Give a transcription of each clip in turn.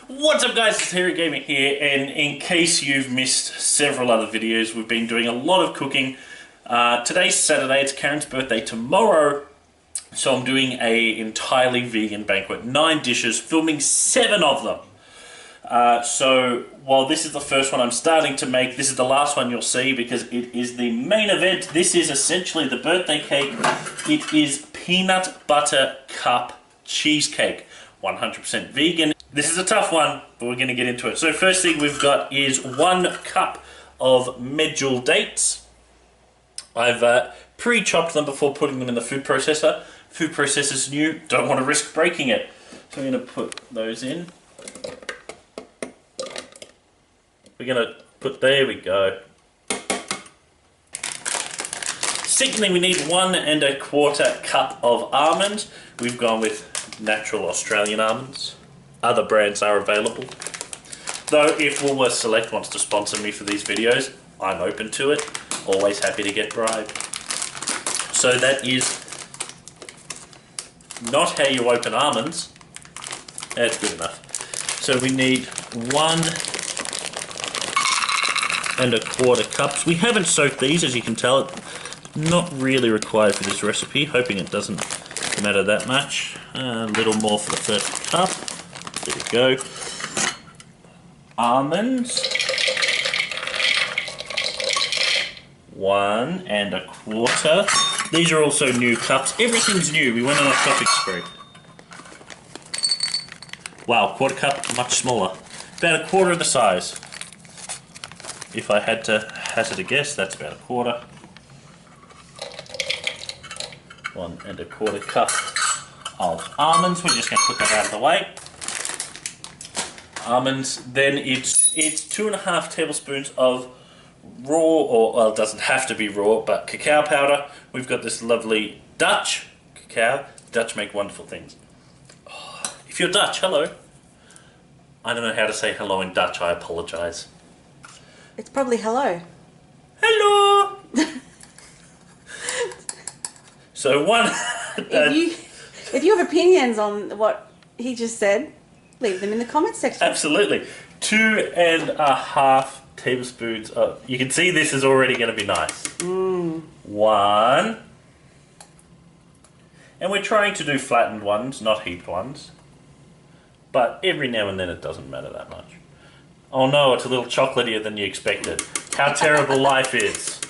What's up guys, it's TheHairyGamer here, and in case you've missed several other videos, we've been doing a lot of cooking. Today's Saturday, it's Karen's birthday tomorrow, so I'm doing an entirely vegan banquet. 9 dishes, filming 7 of them. So while this is the first one I'm starting to make, this is the last one you'll see because it is the main event. This is essentially the birthday cake. It is peanut butter cup cheesecake, 100% vegan. This is a tough one, but we're going to get into it. So first thing we've got is 1 cup of medjool dates. I've pre-chopped them before putting them in the food processor. Food processor's new, don't want to risk breaking it. So I'm going to put those in. We're going to put, there we go. Secondly, we need 1 1/4 cup of almonds. We've gone with natural Australian almonds. Other brands are available. Though if Woolworths Select wants to sponsor me for these videos, I'm open to it. Always happy to get bribed. So that is not how you open almonds. That's good enough. So we need 1 1/4 cups. We haven't soaked these, as you can tell. Not really required for this recipe. Hoping it doesn't matter that much. A little more for the first cup. There we go. Almonds. 1 1/4. These are also new cups. Everything's new. We went on a shopping spree. Wow, 1/4 cup, much smaller. About 1/4 of the size. If I had to hazard a guess, that's about 1/4. 1 1/4 cup of almonds. We're just going to put that out of the way. Almonds. Then it's 2.5 tablespoons of raw, or well, it doesn't have to be raw, but cacao powder. We've got this lovely Dutch cacao. Dutch make wonderful things. Oh, if you're Dutch, hello. I don't know how to say hello in Dutch. I apologise. It's probably hello. Hello. So 1. If you have opinions on what he just said, leave them in the comments section. Absolutely. 2.5 tablespoons of... You can see this is already going to be nice. 1. And we're trying to do flattened ones, not heaped ones. But every now and then it doesn't matter that much. Oh no, it's a little chocolatier than you expected. How terrible life is.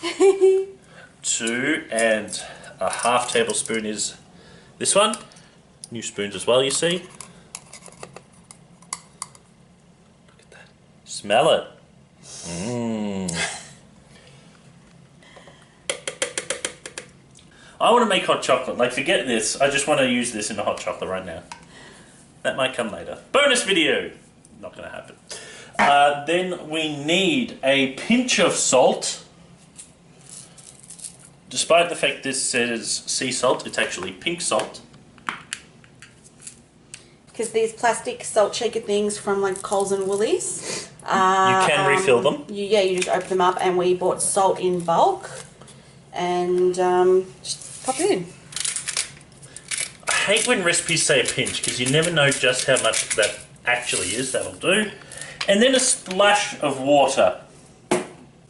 2.5 tablespoons is this one. New spoons as well, you see. Look at that. Smell it. I want to make hot chocolate. Like, forget this. I just want to use this in the hot chocolate right now. That might come later. Bonus video. Not going to happen. Then we need a pinch of salt. Despite the fact this says sea salt, it's actually pink salt. Because these plastic salt shaker things from like Coles and Woolies. You can refill them. You just open them up, and we bought salt in bulk. And just pop it in. I hate when recipes say a pinch, because you never know just how much that actually is. That'll do. And then a splash of water.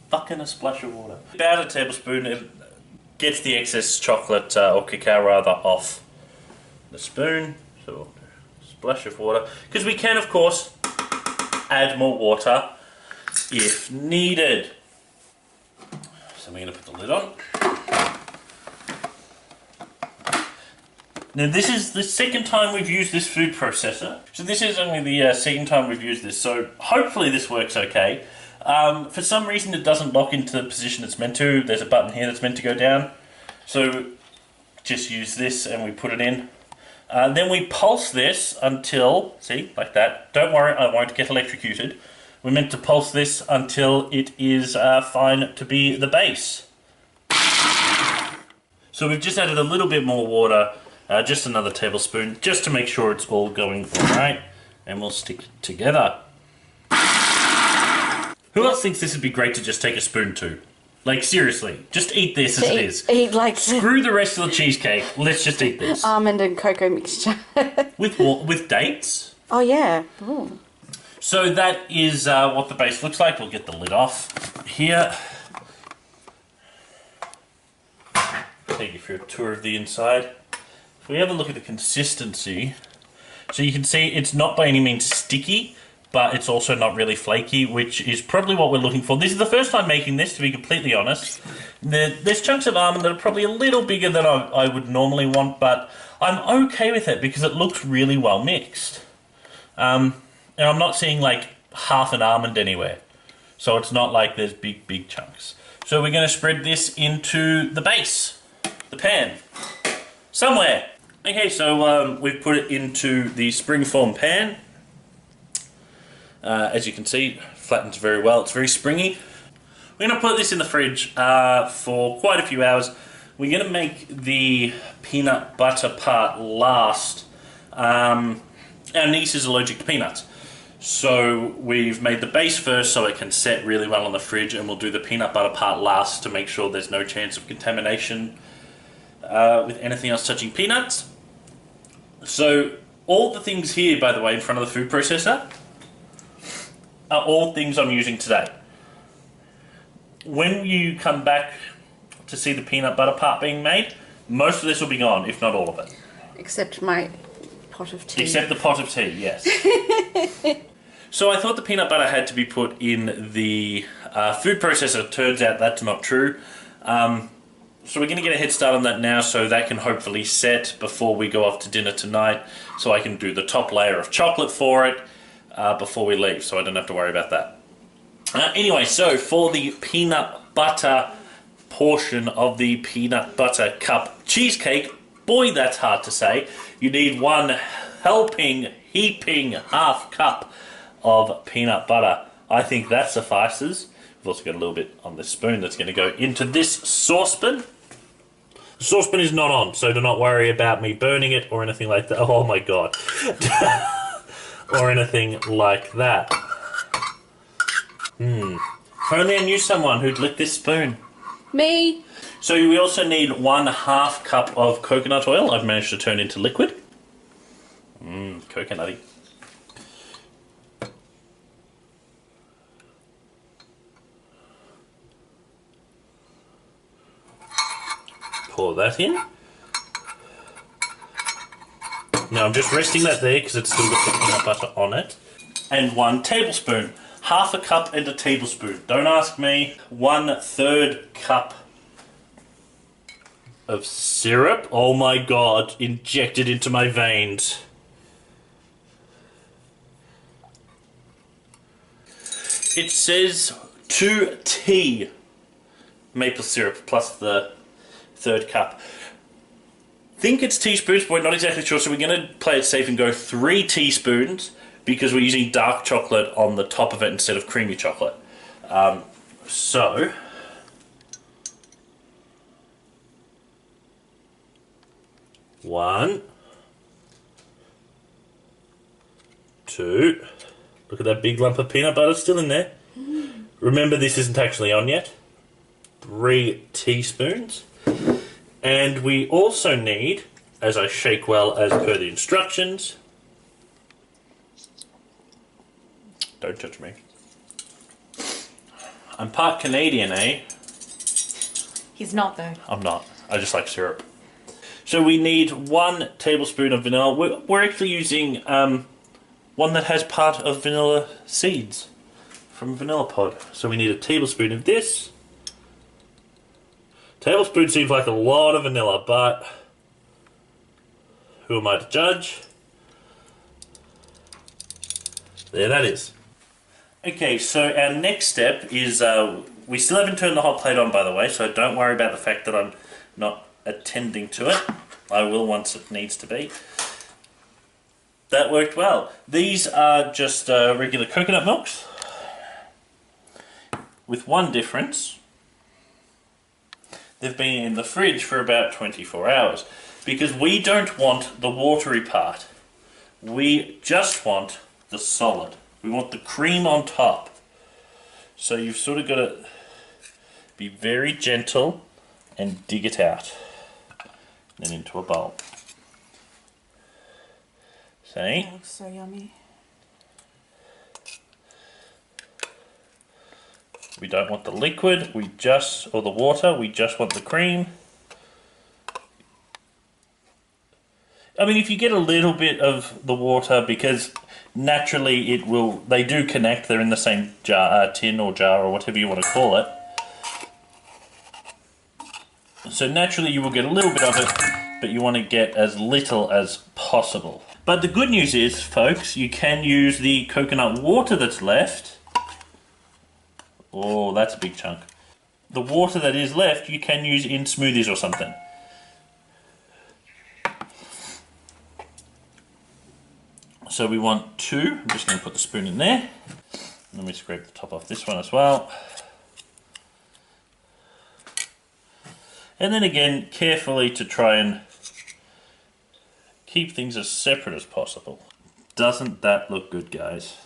Fucking a splash of water. About a tablespoon. It gets the excess chocolate, or cacao rather, off the spoon. So a splash of water. Because we can, of course, add more water if needed. So we're going to put the lid on. Now this is the second time we've used this food processor. So this is only the second time we've used this, so hopefully this works okay. For some reason it doesn't lock into the position it's meant to. There's a button here that's meant to go down. So just use this and we put it in. Then we pulse this until, see, like that. Don't worry, I won't get electrocuted. We're meant to pulse this until it is fine to be the base. So we've just added a little bit more water. Just another tablespoon, just to make sure it's all going alright, and we'll stick it together. Who else thinks this would be great to just take a spoon to? Like, seriously, just eat this as it is. Eat like... Screw the rest of the cheesecake, let's just eat this. Almond and cocoa mixture. With dates? Oh, yeah. Ooh. So that is what the base looks like. We'll get the lid off here. Take you for a tour of the inside. If we have a look at the consistency, so you can see it's not by any means sticky, but it's also not really flaky, which is probably what we're looking for. This is the first time making this, to be completely honest. There's chunks of almond that are probably a little bigger than I would normally want, but I'm okay with it because it looks really well mixed. And I'm not seeing like half an almond anywhere. So it's not like there's big chunks. So we're going to spread this into the base, the pan, somewhere. Okay, so we've put it into the springform pan. As you can see, flattens very well. It's very springy. We're going to put this in the fridge for quite a few hours. We're going to make the peanut butter part last. Our niece is allergic to peanuts. So we've made the base first so it can set really well on the fridge, and we'll do the peanut butter part last to make sure there's no chance of contamination with anything else touching peanuts. So all the things here, by the way, in front of the food processor are all things I'm using today. When you come back to see the peanut butter part being made, most of this will be gone, if not all of it. Except my pot of tea. Except the pot of tea, yes. So I thought the peanut butter had to be put in the food processor. Turns out that's not true. So we're going to get a head start on that now so that can hopefully set before we go off to dinner tonight, so I can do the top layer of chocolate for it before we leave, so I don't have to worry about that. Anyway, so for the peanut butter portion of the peanut butter cup cheesecake, boy that's hard to say, you need one heaping half cup of peanut butter. I think that suffices. We've also got a little bit on this spoon that's going to go into this saucepan. The saucepan is not on, so do not worry about me burning it or anything like that. Oh my god. Or anything like that. If only I knew someone who'd lick this spoon. Me. So we also need 1/2 cup of coconut oil. I've managed to turn into liquid. Coconutty. Pour that in. Now I'm just resting that there because it's still got the peanut butter on it. And 1 tablespoon. 1/2 cup and a tablespoon. Don't ask me. 1/3 cup of syrup. Oh my god, injected into my veins. It says 2 tea maple syrup plus the 1/3 cup. Think it's teaspoons, but we're not exactly sure, so we're going to play it safe and go 3 teaspoons because we're using dark chocolate on the top of it instead of creamy chocolate. So, one, 2. Look at that big lump of peanut butter still in there. Remember, this isn't actually on yet. 3 teaspoons. And we also need, as I shake well as per the instructions, don't touch me. I'm part Canadian, eh? He's not though. I'm not. I just like syrup. So we need 1 tablespoon of vanilla. We're actually using one that has part of vanilla seeds from Vanilla Pod. So we need a tablespoon of this. Tablespoon seems like a lot of vanilla, but who am I to judge? There that is. Okay, so our next step is, we still haven't turned the hot plate on, by the way, so don't worry about the fact that I'm not attending to it. I will once it needs to be. That worked well. These are just regular coconut milks, with one difference. They've been in the fridge for about 24 hours, because we don't want the watery part. We just want the solid. We want the cream on top. So you've sort of got to be very gentle and dig it out. Then into a bowl. See? That looks so yummy. We don't want the liquid, or the water, we just want the cream. I mean, if you get a little bit of the water, because naturally they do connect, they're in the same jar, tin or jar or whatever you want to call it. So naturally you will get a little bit of it, but you want to get as little as possible. But the good news is, folks, you can use the coconut water that's left. Oh, that's a big chunk. The water that is left you can use in smoothies or something. So we want 2. I'm just going to put the spoon in there. Let me scrape the top off this one as well. And then again, carefully to try and keep things as separate as possible. Doesn't that look good, guys?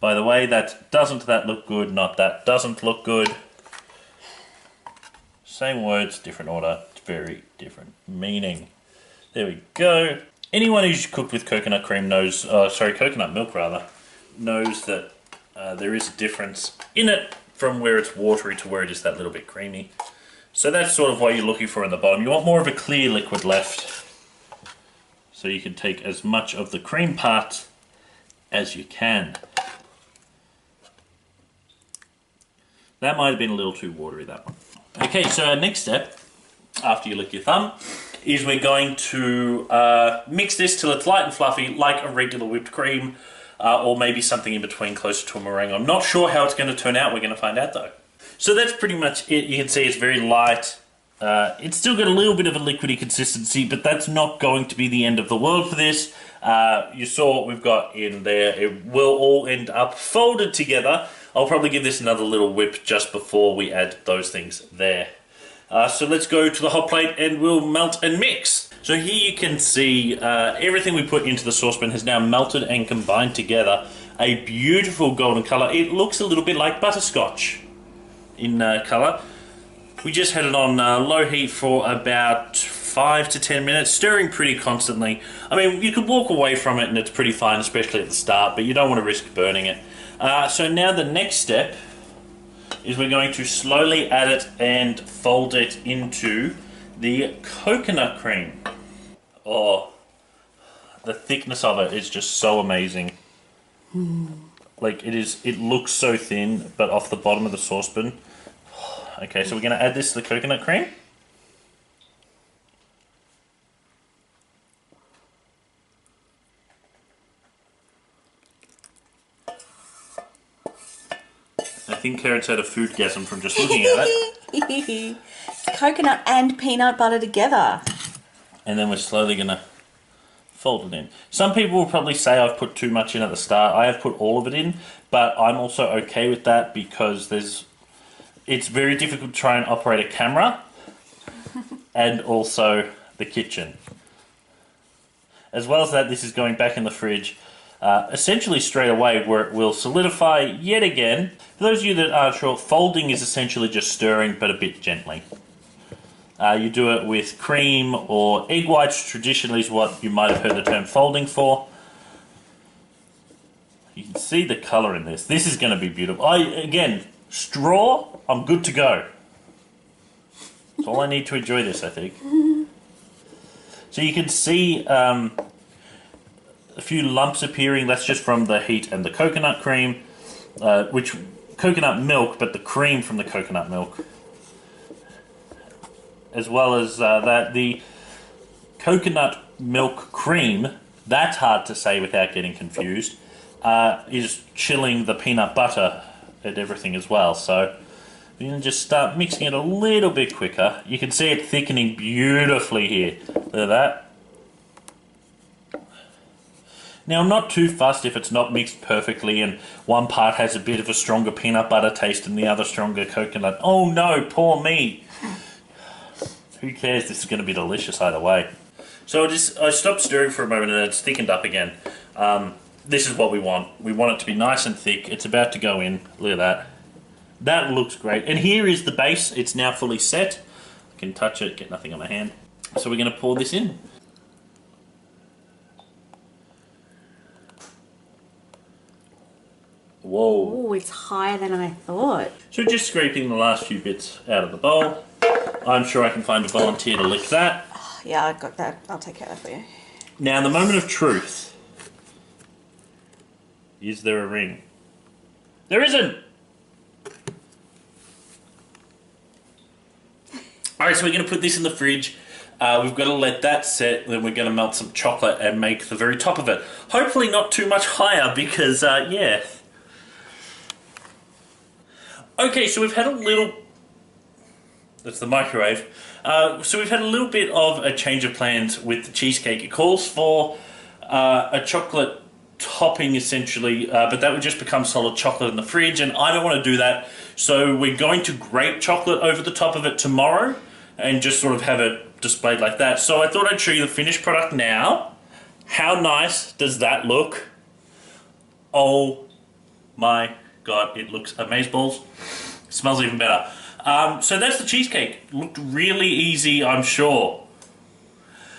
By the way, doesn't that look good, not that doesn't look good. Same words, different order, very different meaning. There we go. Anyone who's cooked with coconut cream knows, coconut milk rather, knows that there is a difference in it from where it's watery to where it is that little bit creamy. So that's sort of what you're looking for in the bottom. You want more of a clear liquid left, so you can take as much of the cream part as you can. That might have been a little too watery, that one. Okay, so our next step, after you lick your thumb, is we're going to mix this till it's light and fluffy, like a regular whipped cream, or maybe something in between, closer to a meringue. I'm not sure how it's going to turn out. We're going to find out, though. So that's pretty much it. You can see it's very light. It's still got a little bit of a liquidy consistency, but that's not going to be the end of the world for this. You saw what we've got in there. It will all end up folded together. I'll probably give this another little whip just before we add those things there. So let's go to the hot plate and we'll melt and mix. So here you can see everything we put into the saucepan has now melted and combined together. A beautiful golden colour. It looks a little bit like butterscotch in colour. We just had it on low heat for about 5 to 10 minutes, stirring pretty constantly. I mean, you could walk away from it and it's pretty fine, especially at the start, but you don't want to risk burning it. So now the next step is we're going to slowly add it and fold it into the coconut cream. Oh, the thickness of it is just so amazing. Like it looks so thin, but off the bottom of the saucepan. Okay, so we're going to add this to the coconut cream. I think Karen's had a foodgasm from just looking at it. Coconut and peanut butter together. And then we're slowly going to fold it in. Some people will probably say I've put too much in at the start. I have put all of it in, but I'm also okay with that because it's very difficult to try and operate a camera and also the kitchen. As well as that, this is going back in the fridge essentially straight away, where it will solidify yet again. For those of you that aren't sure, folding is essentially just stirring, but a bit gently. You do it with cream or egg whites, traditionally is what you might have heard the term folding for. You can see the colour in this. This is going to be beautiful. Again, straw, I'm good to go. That's all I need to enjoy this, I think. So you can see a few lumps appearing. That's just from the heat and the coconut cream, coconut milk, but the cream from the coconut milk. As well as the coconut milk cream, that's hard to say without getting confused, is chilling the peanut butter and everything as well. So we're going to just start mixing it a little bit quicker. You can see it thickening beautifully here. Look at that. Now, I'm not too fussed if it's not mixed perfectly and one part has a bit of a stronger peanut butter taste and the other stronger coconut. Oh no, poor me. Who cares? This is going to be delicious either way. So I stopped stirring for a moment and it's thickened up again. This is what we want. We want it to be nice and thick. It's about to go in. Look at that. That looks great. And here is the base. It's now fully set. I can touch it, get nothing on my hand. So we're going to pour this in. Whoa. Oh, it's higher than I thought. So just scraping the last few bits out of the bowl. I'm sure I can find a volunteer to lick that. Yeah, I got that. I'll take care of that for you. Now, the moment of truth. Is there a ring? There isn't! Alright, so we're going to put this in the fridge. We've got to let that set, then we're going to melt some chocolate and make the very top of it. Hopefully not too much higher because, yeah. Okay, so we've had a little... That's the microwave. So we've had a little bit of a change of plans with the cheesecake. It calls for a chocolate topping, essentially, but that would just become solid chocolate in the fridge, and I don't want to do that. So we're going to grate chocolate over the top of it tomorrow and just sort of have it displayed like that. So I thought I'd show you the finished product now. How nice does that look? Oh my god, it looks amazeballs. Smells even better. So that's the cheesecake. Looked really easy, I'm sure.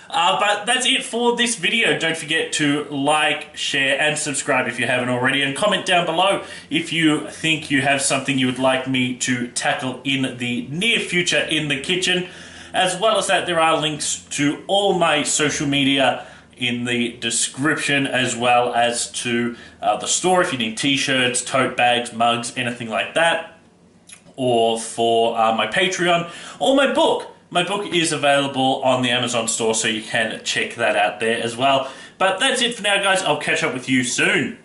But that's it for this video. Don't forget to like, share, and subscribe if you haven't already. And comment down below if you think you have something you would like me to tackle in the near future in the kitchen. As well as that, there are links to all my social media in the description, as well as to the store if you need t-shirts, tote bags, mugs, anything like that. Or for my Patreon, or my book. My book is available on the Amazon store, so you can check that out there as well. But that's it for now, guys. I'll catch up with you soon.